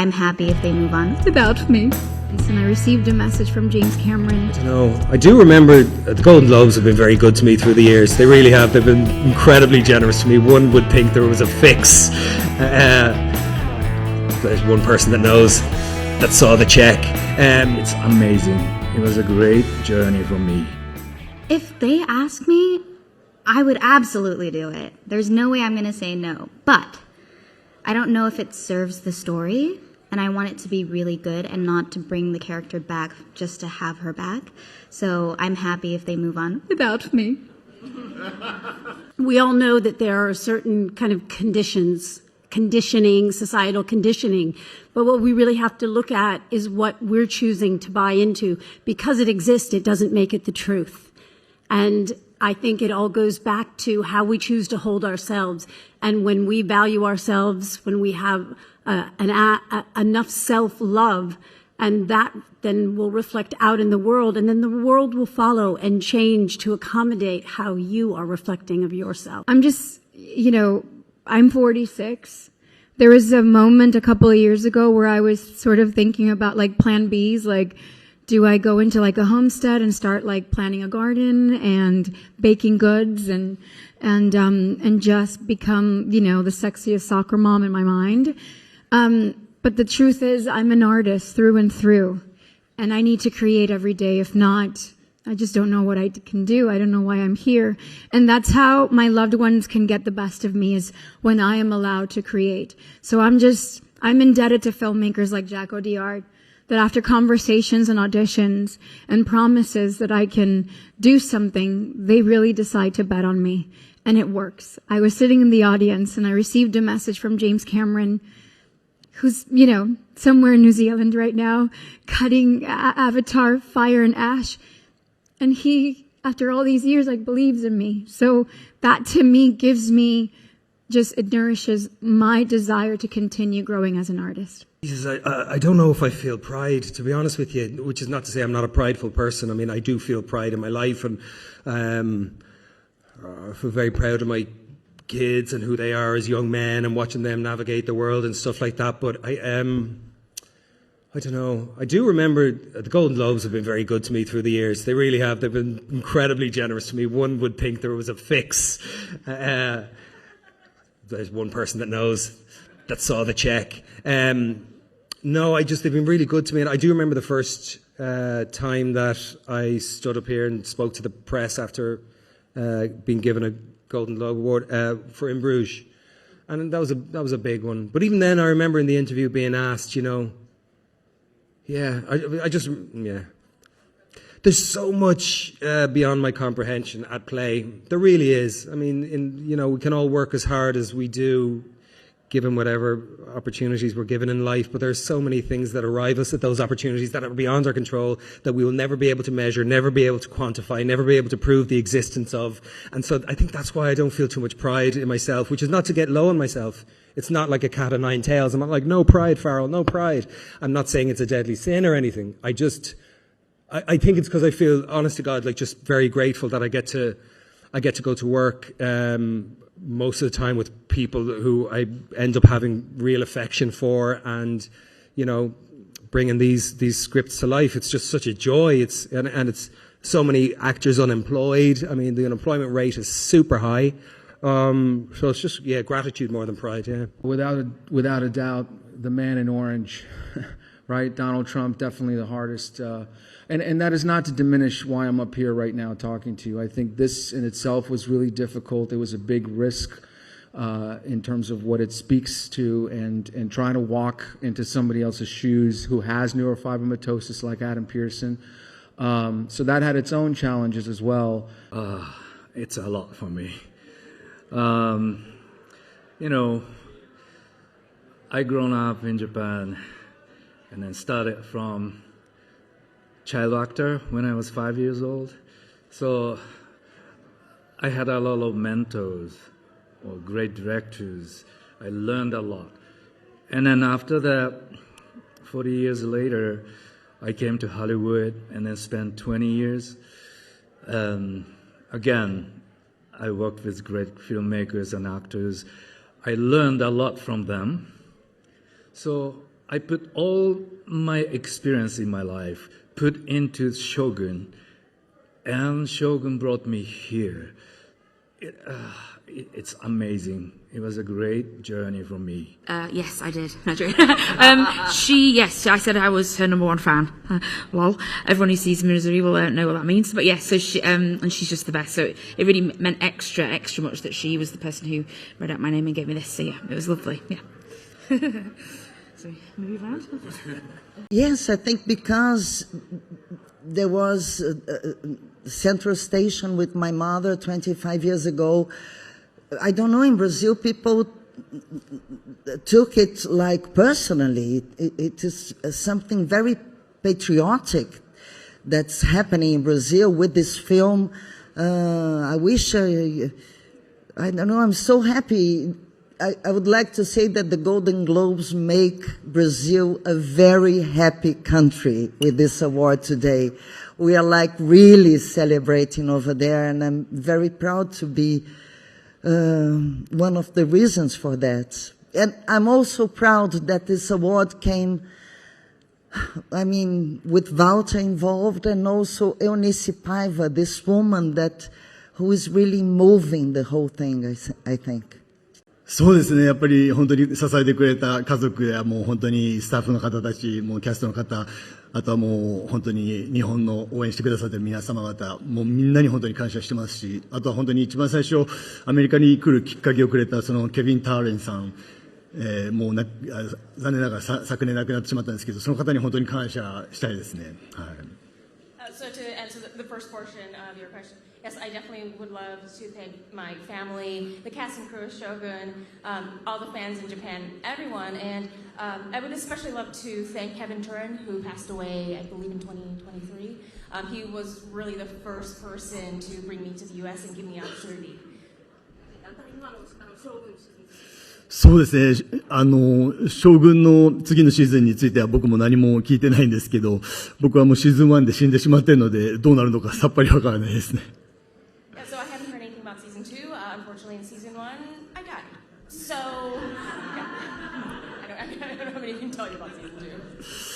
I'm happy if they move on without me. And I received a message from James Cameron. I do remember the Golden Globes have been very good to me through the years. They really have. They've been incredibly generous to me. One would think there was a fix. There's one person that knows, that saw the check. It's amazing. It was a great journey for me. If they ask me, I would absolutely do it. There's no way I'm going to say no. But I don't know if it serves the story, and I want it to be really good and not to bring the character back just to have her back. So I'm happy if they move on without me. We all know that there are certain kind of conditioning, societal conditioning. But what we really have to look at is what we're choosing to buy into. Because it exists, it doesn't make it the truth. And I think it all goes back to how we choose to hold ourselves. And when we value ourselves, when we have enough self-love, and that then will reflect out in the world, and then the world will follow and change to accommodate how you are reflecting of yourself. I'm just, I'm 46. There was a moment a couple of years ago where I was sort of thinking about like plan Bs, like, do I go into like a homestead and start like planting a garden and baking goods and just become, the sexiest soccer mom in my mind? But the truth is I'm an artist through and through, and I need to create every day. If not, I just don't know what I can do. I don't know why I'm here. And that's how my loved ones can get the best of me, is when I am allowed to create. So I'm indebted to filmmakers like Jack Odiard, that after conversations and auditions and promises that I can do something, they really decide to bet on me. And it works. I was sitting in the audience and I received a message from James Cameron, who's, somewhere in New Zealand right now, cutting Avatar, Fire and Ash. And he, after all these years, believes in me. So that to me gives me it nourishes my desire to continue growing as an artist. Jesus, I don't know if I feel pride, to be honest with you, which is not to say I'm not a prideful person. I mean, I do feel pride in my life, and I feel very proud of my kids and who they are as young men and watching them navigate the world and stuff like that. But I don't know. I do remember the Golden Globes have been very good to me through the years. They really have. They've been incredibly generous to me. One would think there was a fix. There's one person that knows, that saw the check. No, they've been really good to me. And I do remember the first time that I stood up here and spoke to the press after being given a Golden Globe Award for In Bruges. And that was a big one. But even then, I remember in the interview being asked, there's so much beyond my comprehension at play. There really is. I mean, we can all work as hard as we do, given whatever opportunities we're given in life, but there's so many things that arrive us at those opportunities that are beyond our control, that we will never be able to measure, never be able to quantify, never be able to prove the existence of. And so I think that's why I don't feel too much pride in myself, which is not to get low on myself. It's not like a cat of nine tails. I'm not like, no pride, Farrell, no pride. I'm not saying it's a deadly sin or anything. I think it's because I feel, honest to God, just very grateful that I get to go to work most of the time with people who I end up having real affection for, and bringing these scripts to life. It's just such a joy. It's so many actors unemployed. I mean, the unemployment rate is super high. So it's just gratitude more than pride. Yeah. Without a doubt, the man in orange, right? Donald Trump, definitely the hardest. And that is not to diminish why I'm up here right now talking to you. I think this in itself was really difficult. It was a big risk in terms of what it speaks to, and trying to walk into somebody else's shoes who has neurofibromatosis like Adam Pearson. So that had its own challenges as well. It's a lot for me. I grown up in Japan and then started from child actor when I was 5 years old. So I had a lot of mentors or great directors. I learned a lot. And then after that, 40 years later, I came to Hollywood and then spent 20 years. Again, I worked with great filmmakers and actors. I learned a lot from them. So I put all my experience in my life put into Shogun, and Shogun brought me here. It's amazing. It was a great journey for me. Yes, I did. No, yes, I said I was her number one fan. Lol. Everyone who sees Misery will know what that means. But yes, so she, and she's just the best. So it really meant extra much that she was the person who read out my name and gave me this. So yeah, it was lovely. Yeah. So move around. Yes, I think because there was a Central Station with my mother 25 years ago. I don't know, in Brazil, people took it like personally. It is something very patriotic that's happening in Brazil with this film. I wish, I don't know, I'm so happy. I would like to say that the Golden Globes make Brazil a very happy country with this award today. We are like really celebrating over there, and I'm very proud to be one of the reasons for that. And I'm also proud that this award came, I mean, with Walter involved, and also Eunice Paiva, this woman who is really moving the whole thing, I think. そうですね。やっぱり本当に支えてくれた家族やもう本当にスタッフの方たち、もうキャストの方、あとはもう本当に日本の応援してくださっている皆様方、もうみんなに本当に感謝してますし、あとは本当に一番最初アメリカに来るきっかけをくれたそのケビン・ターレンさん、もう残念ながら昨年亡くなってしまったんですけど、その方に本当に感謝したいですね。はい。So to answer the first portion of your question, yes, I definitely would love to thank my family, the cast and crew of Shogun, all the fans in Japan, everyone, and I would especially love to thank Kevin Turin, who passed away, I believe, in 2023. He was really the first person to bring me to the U.S. and give me the opportunity. そうですね。将軍の次のシーズンについては僕も何も聞いてないんですけど、僕はもうシーズン1で死んでしまっているので、どうなるのかさっぱりわからないですね。Yeah, so I haven't heard anything about season 2. Unfortunately, in season 1, I died. So, yeah. I don't have anything to tell you about season 2.